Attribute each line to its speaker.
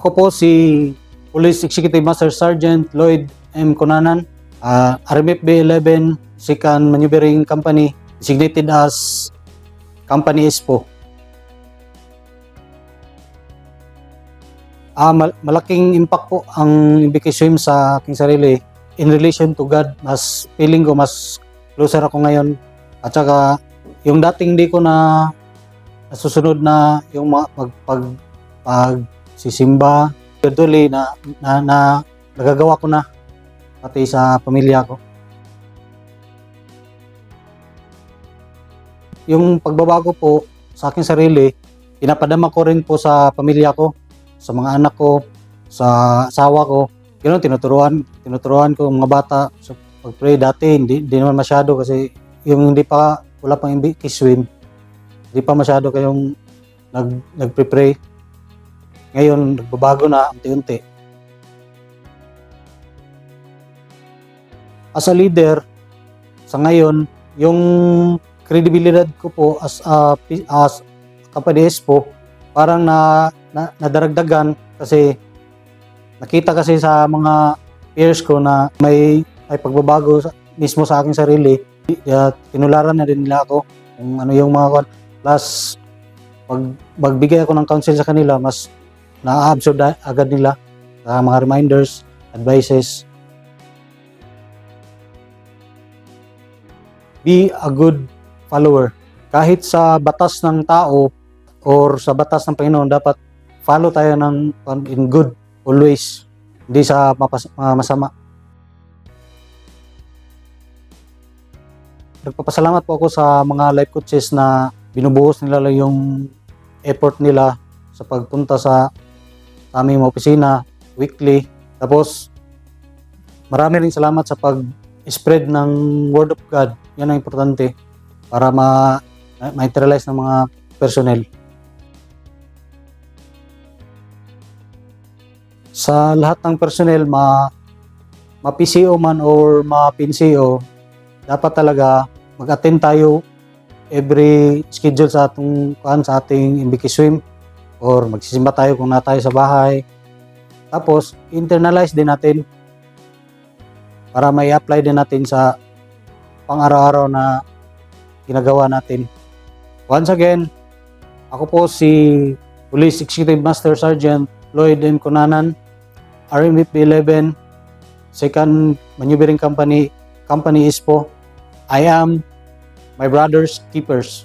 Speaker 1: Ako po si Police Executive Master Sergeant Lloyd M. Cunanan, RMFB 11 Second Maneuvering Company, designated as Company ISPO. Malaking impact po ang MBK Swim sa aking sarili in relation to God. Mas feeling ko mas closer ako ngayon. At saka yung dating di ko na nasusunod na yung mga pagsisimba, gradually na nagagawa ko na pati sa pamilya ko. Yung pagbabago po sa aking sarili, pinapadama ko rin po sa pamilya ko, sa mga anak ko, sa asawa ko. Ganoon, tinuturuan ko mga bata sa pag-pray. Dati hindi naman masyado kasi yung wala pang MBK Swim, hindi pa masyado kayong nagpre-pray. Ngayon, nagbabago na unti-unti. As a leader, sa ngayon, yung kredibilidad ko po as Company ISPO, parang nadaragdagan kasi nakita kasi sa mga peers ko na may pagbabago mismo sa aking sarili. Tinularan na rin nila ako kung ano yung mga plus magbigay ako ng counsel sa kanila, mas na-absorb agad nila sa mga reminders, advices. Be a good follower. Kahit sa batas ng tao or sa batas ng Panginoon, dapat follow tayo in good always, hindi sa masama. Nagpapasalamat po ako sa mga life coaches na binubuhos nila yung effort nila sa pagpunta sa aming opisina weekly. Tapos marami rin salamat sa pag-spread ng Word of God. Yan ang importante para ma-internalize ng mga personnel. Sa lahat ng personnel, ma-PCO man or ma-PNCO, dapat talaga mag-attend tayo every schedule sa ating MBK Swim, or magsisimba tayo kung na tayo sa bahay. Tapos internalize din natin para may apply din natin sa pang-araw-araw na ginagawa natin. Once again, ako po si Police Executive Master Sergeant Lloyd M. Cunanan, RMFB 11 Second Maneuvering Company ISPO. I am my brother's keepers.